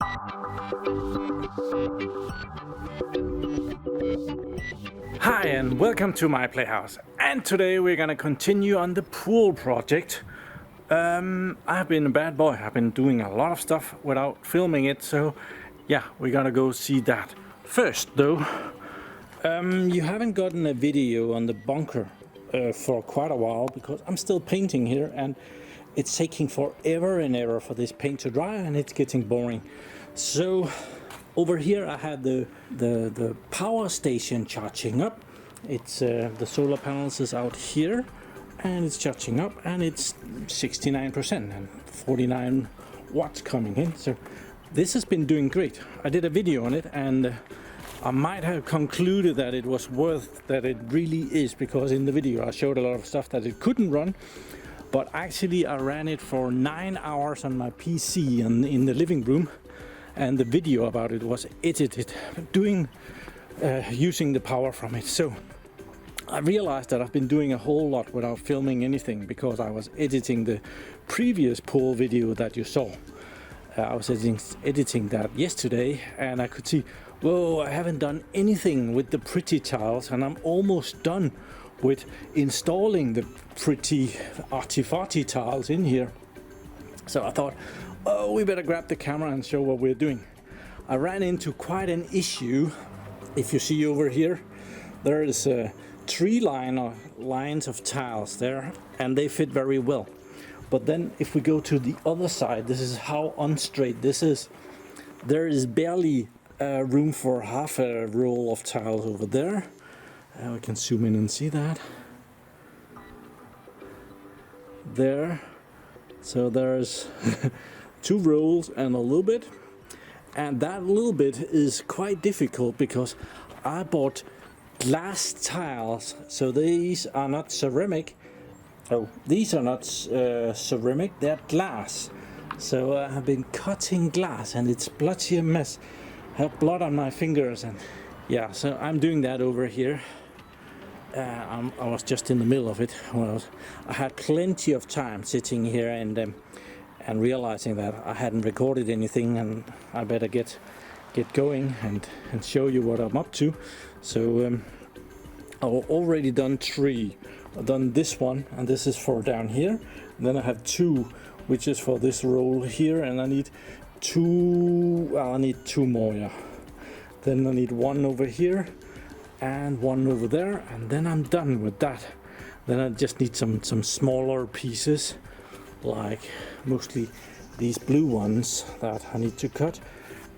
Hi and welcome to my PlayHouse, and today we're gonna continue on the pool project. I've been a bad boy. I've been doing a lot of stuff without filming it, so yeah, we're gonna go see that. First though, you haven't gotten a video on the bunker for quite a while because I'm still painting here and it's taking forever and ever for this paint to dry and it's getting boring. So over here I have the power station charging up. It's the solar panels is out here and it's charging up and it's 69% and 49 watts coming in. So this has been doing great. I did a video on it and I might have concluded that it was worth that it really is, because in the video I showed a lot of stuff that it couldn't run, but actually I ran it for 9 hours on my PC and in the living room, and the video about it was edited using the power from it. So I realized that I've been doing a whole lot without filming anything because I was editing the previous pool video that you saw. I was editing that yesterday and I could see, whoa, I haven't done anything with the pretty tiles and I'm almost done with installing the pretty arty-farty tiles in here. So I thought, oh, we better grab the camera and show what we're doing. I ran into quite an issue. If you see over here, there is a tree line or lines of tiles there and they fit very well. But then if we go to the other side, this is how unstraight this is. There is barely room for half a roll of tiles over there. We can zoom in and see that. There. So there's 2 rolls and a little bit. And that little bit is quite difficult because I bought glass tiles. So these are not ceramic. Oh, these are not ceramic, they're glass. So I have been cutting glass and it's bloody a mess. I have blood on my fingers and yeah, so I'm doing that over here. I was just in the middle of it. I had plenty of time sitting here and realizing that I hadn't recorded anything and I better get going and show you what I'm up to. So I've already done 3. I've done this one and this is for down here. And then I have 2 which is for this roll here, and I need 2. Well, I need 2 more, yeah. Then I need 1 over here and 1 over there, and then I'm done with that. Then I just need some smaller pieces, like mostly these blue ones that I need to cut.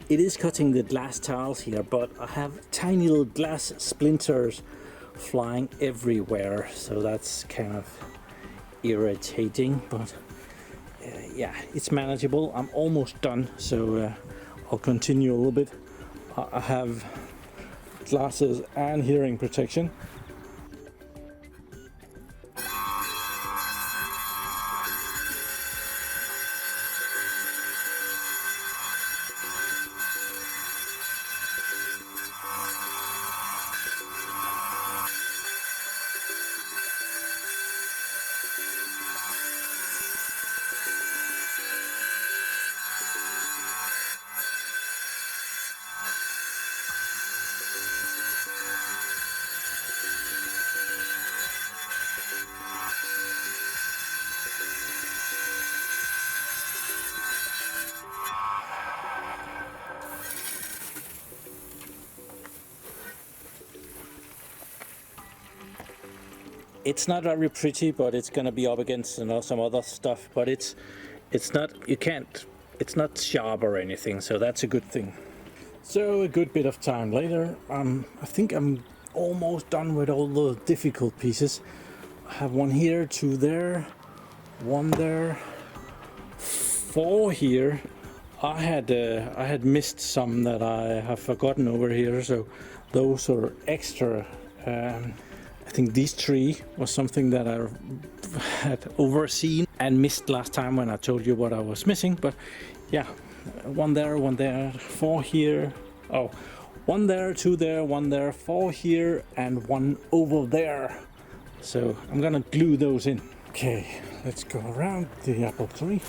It is cutting the glass tiles here, but I have tiny little glass splinters flying everywhere, so that's kind of irritating, but yeah, it's manageable. I'm almost done, so I'll continue a little bit. I have glasses and hearing protection. It's not very pretty, but it's gonna be up against some other stuff. But it's not, it's not sharp or anything, so that's a good thing. So a good bit of time later, I think I'm almost done with all the difficult pieces. I have 1 here, 2 there, 1 there, 4 here. I had missed some that I have forgotten over here, so those are extra. I think these 3 was something that I had overseen and missed last time when I told you what I was missing. But yeah, 1 there, 1 there, 4 here. Oh, 1 there, 2 there, 1 there, 4 here, and 1 over there. So I'm gonna glue those in. Okay, let's go around the apple tree.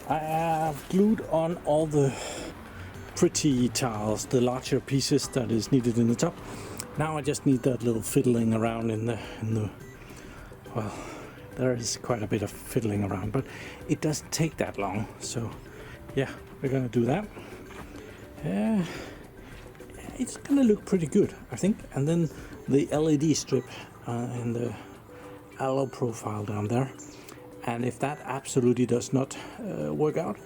I have glued on all the pretty tiles, the larger pieces that is needed in the top. Now I just need that little fiddling around in the well, there is quite a bit of fiddling around, but it doesn't take that long. So yeah, we're gonna do that. It's gonna look pretty good, I think. And then the LED strip in the allo profile down there. And if that absolutely does not work out,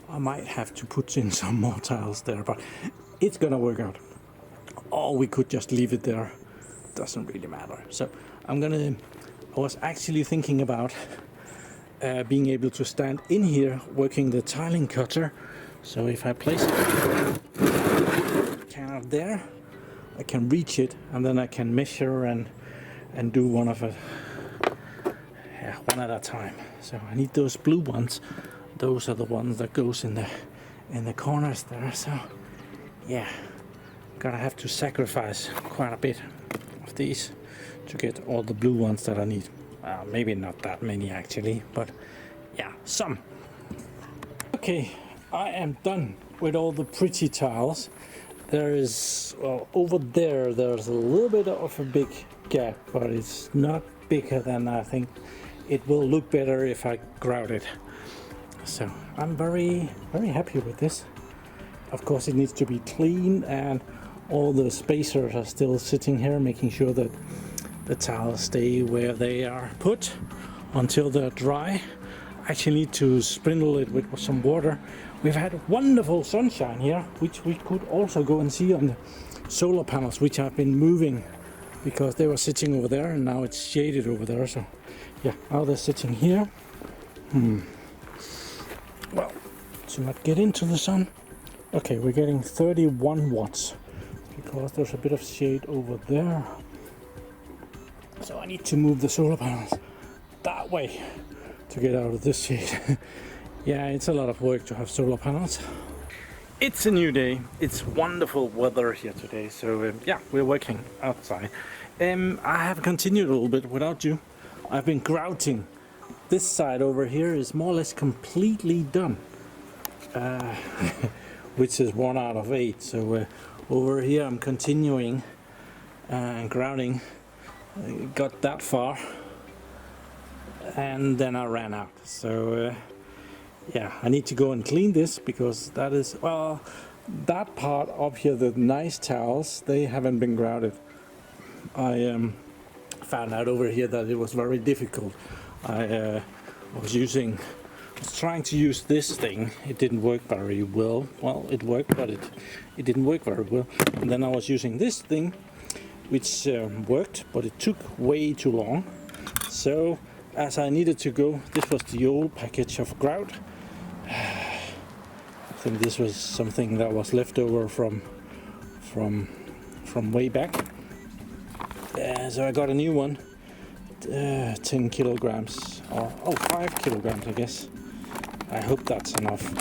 I might have to put in some more tiles there, but it's gonna work out. Or we could just leave it there. Doesn't really matter. So I was actually thinking about being able to stand in here working the tiling cutter. So if I place it kind of there, I can reach it, and then I can measure and do one at a time. So I need those blue ones. Those are the ones that goes in the corners there. So yeah, gonna have to sacrifice quite a bit of these to get all the blue ones that I need. Maybe not that many actually, but yeah, some. Okay, I am done with all the pretty tiles. There is, well, over there, there's a little bit of a big gap, but it's not bigger than I think. It will look better if I grout it. So I'm very, very happy with this. Of course, it needs to be clean, and all the spacers are still sitting here, making sure that the tiles stay where they are put until they're dry. I actually need to sprinkle it with some water. We've had wonderful sunshine here, which we could also go and see on the solar panels, which have been moving because they were sitting over there, and now it's shaded over there. So yeah, now they're sitting here. Well, to not get into the sun. Okay, we're getting 31 watts because there's a bit of shade over there. So I need to move the solar panels that way to get out of this shade. Yeah, it's a lot of work to have solar panels. It's a new day. It's wonderful weather here today. So yeah, we're working outside. I have continued a little bit without you. I've been grouting. This side over here is more or less completely done, which is 1 out of 8. So over here I'm continuing and grouting. Got that far, and then I ran out. So yeah, I need to go and clean this because that is, well, that part up here, the nice tiles, they haven't been grouted. I found out over here that it was very difficult. I was trying to use this thing. It didn't work very well. Well, it worked, but it didn't work very well. And then I was using this thing, which worked, but it took way too long. So as I needed to go, this was the old package of grout. I think this was something that was left over from way back. So I got a new one, 10 kilograms, or 5 kilograms I guess. I hope that's enough.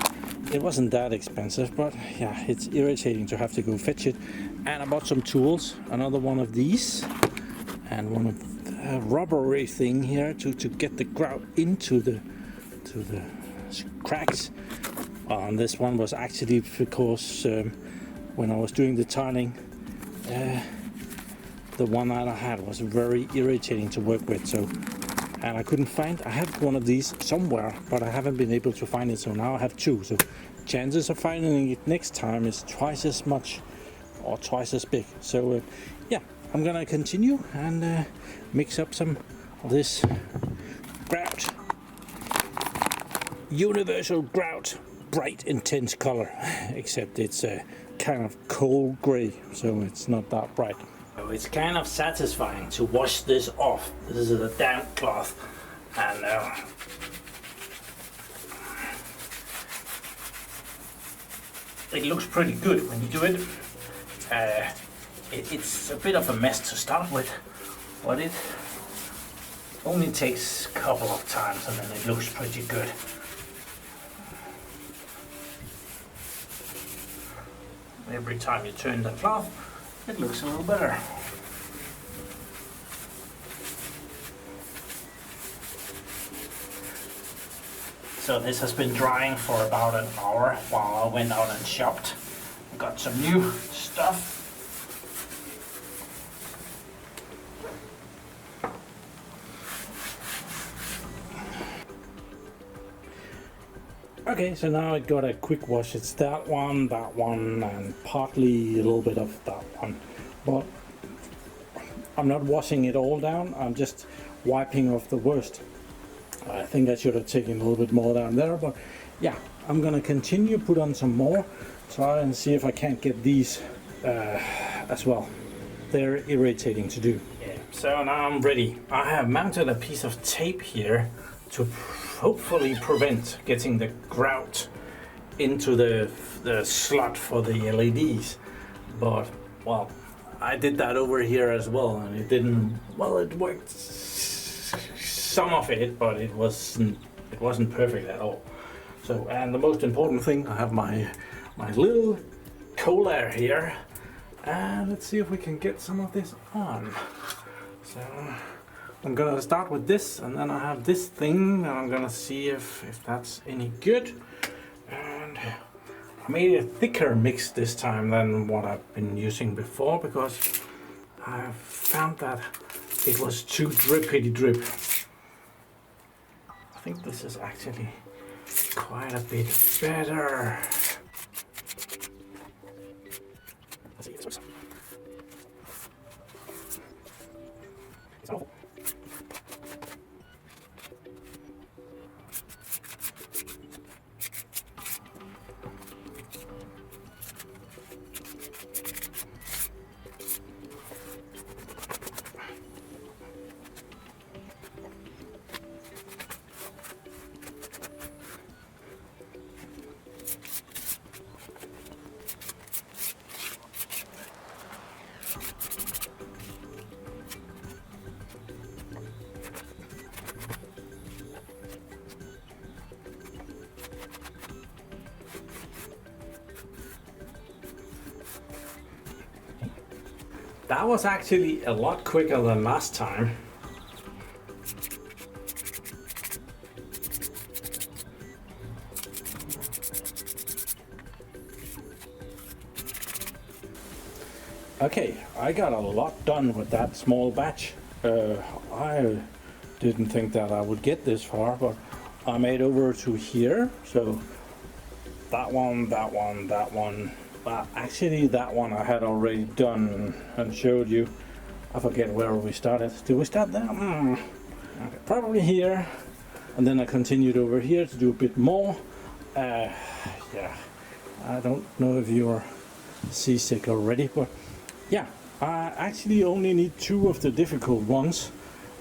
It wasn't that expensive, but yeah, it's irritating to have to go fetch it. And I bought some tools, another one of these, and one of the rubbery thing here to get the grout into the cracks. And this one was actually because when I was doing the tiling, the one that I had was very irritating to work with. So, and I couldn't find. I have one of these somewhere, but I haven't been able to find it. So now I have two. So chances of finding it next time is twice as much or twice as big. So yeah, I'm gonna continue and mix up some of this grout, universal grout, bright intense color, except it's kind of cold gray, so it's not that bright. So it's kind of satisfying to wash this off. This is a damp cloth, and it looks pretty good when you do it. It's a bit of a mess to start with, but it only takes a couple of times and then it looks pretty good. Every time you turn the cloth, it looks a little better. So So this has been drying for about an hour while I went out and shopped. Got some new stuff. Okay, so now I got a quick wash. It's that one, and partly a little bit of that one. But I'm not washing it all down, I'm just wiping off the worst. I think I should have taken a little bit more down there, but yeah, I'm gonna continue, put on some more, try and see if I can't get these as well. They're irritating to do. Yeah, so now I'm ready. I have mounted a piece of tape here to hopefully prevent getting the grout into the slot for the LEDs. But, well, I did that over here as well, and it didn't, well, it worked some of it, but it wasn't perfect at all. So, and the most important thing, I have my little cola here, and let's see if we can get some of this on. So I'm gonna start with this, and then I have this thing, and I'm gonna see if that's any good. And I made a thicker mix this time than what I've been using before, because I found that it was too drippity drip. I think this is actually quite a bit better. Let's see, it's awful. That was actually a lot quicker than last time. Okay, I got a lot done with that small batch. I didn't think that I would get this far, but I made over to here. So that one, that one, that one. Actually, that one I had already done and showed you. I forget where we started. Did we start there? Okay, probably here. And then I continued over here to do a bit more. Yeah, I don't know if you're seasick already, but yeah, I actually only need 2 of the difficult ones,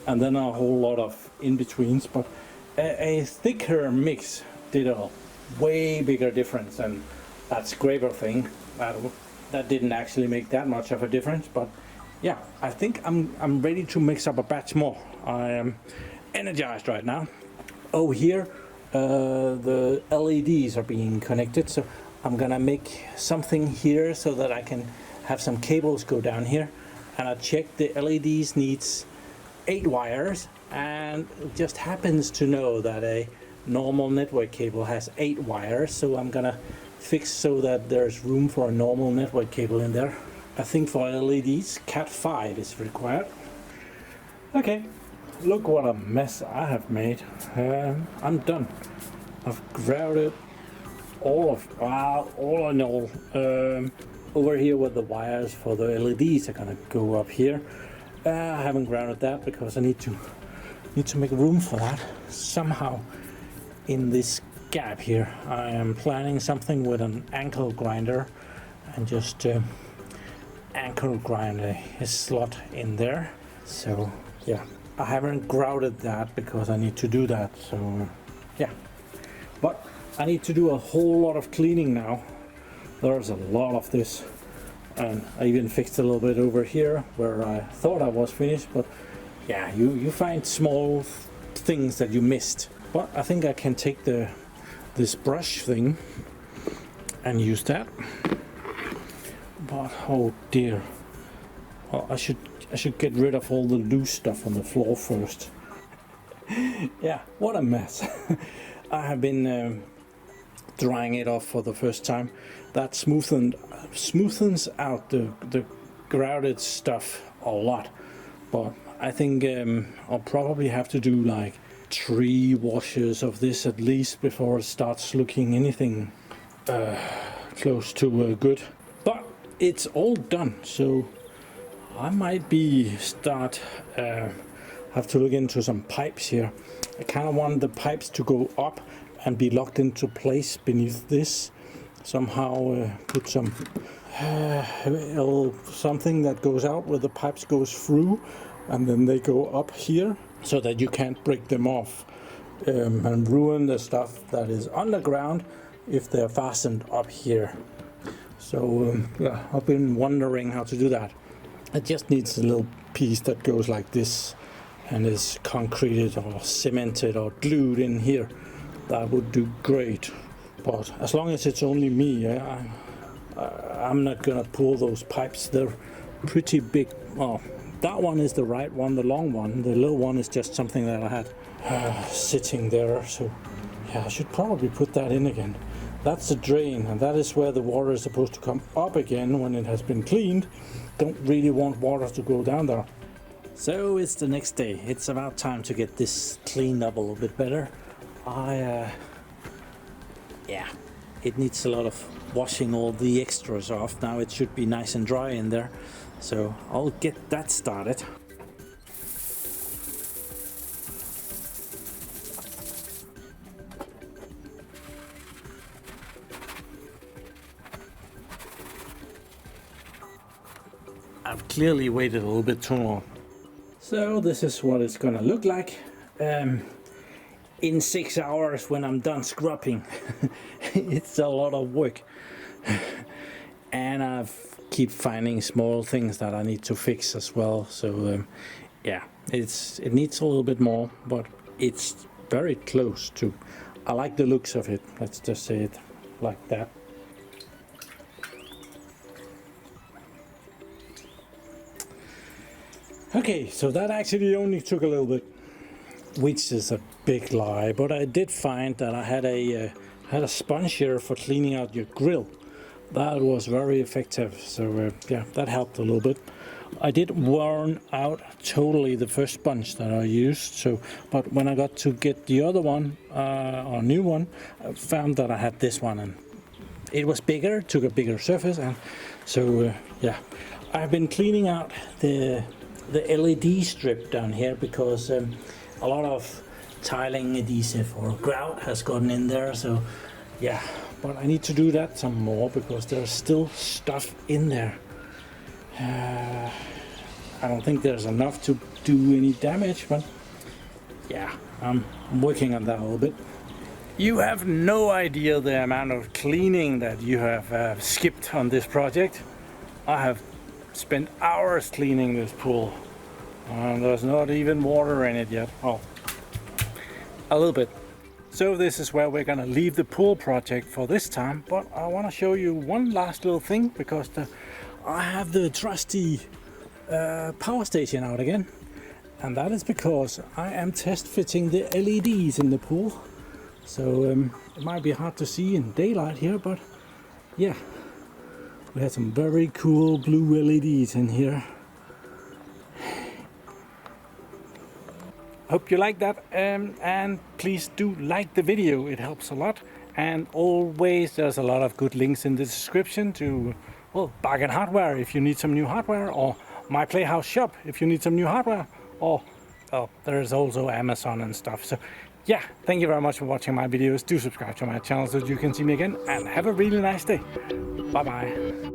and then a whole lot of in-betweens. But a thicker mix did a way bigger difference than that scraper thing. That didn't actually make that much of a difference, but yeah, I think I'm ready to mix up a batch more. I am energized right now. Oh, here the LEDs are being connected, so I'm gonna make something here so that I can have some cables go down here. And I checked the LEDs needs 8 wires, and it just happens to know that a normal network cable has 8 wires, so I'm gonna fix so that there's room for a normal network cable in there. I think for LEDs, Cat5 is required. Okay, look what a mess I have made. I'm done. I've grouted all in all. Over here where the wires for the LEDs are gonna go up here. I haven't grounded that because I need to make room for that somehow in this gap here. I am planning something with an ankle grinder and just ankle grind a slot in there. So yeah, I haven't grouted that because I need to do that. So yeah, but I need to do a whole lot of cleaning now. There's a lot of this, and I even fixed a little bit over here where I thought I was finished, but yeah, you find small things that you missed. But I think I can take this brush thing and use that. But oh dear, well, I should get rid of all the loose stuff on the floor first. Yeah, what a mess. I have been drying it off for the first time. That smoothens out the grouted stuff a lot, but I think I'll probably have to do like 3 washes of this at least before it starts looking anything close to good. But it's all done, so I might have to look into some pipes here. I kind of want the pipes to go up and be locked into place beneath this. Somehow put some something that goes out where the pipes goes through, and then they go up here so that you can't break them off and ruin the stuff that is underground if they're fastened up here. So yeah, I've been wondering how to do that. It just needs a little piece that goes like this and is concreted or cemented or glued in here. That would do great. But as long as it's only me, I'm not gonna pull those pipes. They're pretty big. Oh, that one is the right one, the long one. The little one is just something that I had sitting there. So yeah, I should probably put that in again. That's the drain, and that is where the water is supposed to come up again when it has been cleaned. Don't really want water to go down there. So it's the next day. It's about time to get this cleaned up a little bit better. Yeah, it needs a lot of washing all the extras off. Now it should be nice and dry in there. So I'll get that started. I've clearly waited a little bit too long. So this is what it's gonna look like in 6 hours when I'm done scrubbing. It's a lot of work, and I keep finding small things that I need to fix as well. So yeah, it needs a little bit more, but it's very close to. I like the looks of it. Let's just say it like that. Okay, so that actually only took a little bit, which is a big lie, but I did find that I had a sponge here for cleaning out your grill. That was very effective, so yeah, that helped a little bit. I did worn out totally the first sponge that I used, so but when I got to get the other one, or new one, I found that I had this one, and it was bigger, took a bigger surface, and so yeah, I've been cleaning out the LED strip down here because a lot of tiling adhesive or grout has gotten in there. So yeah, but I need to do that some more because there's still stuff in there. I don't think there's enough to do any damage, but yeah, I'm working on that a little bit. You have no idea the amount of cleaning that you have skipped on this project. I have spent hours cleaning this pool, and there's not even water in it yet. Oh, a little bit. So this is where we're gonna leave the pool project for this time, but I want to show you one last little thing because I have the trusty power station out again, and that is because I am test fitting the LEDs in the pool. So it might be hard to see in daylight here, but yeah, we have some very cool blue LEDs in here. Hope you like that, and please do like the video, it helps a lot. And always there's a lot of good links in the description to, well, Bargain Hardware if you need some new hardware, or my PlayHouse shop if you need some new hardware, or oh, there's also Amazon and stuff. So yeah, thank you very much for watching my videos. Do subscribe to my channel so that you can see me again, and have a really nice day. Bye bye.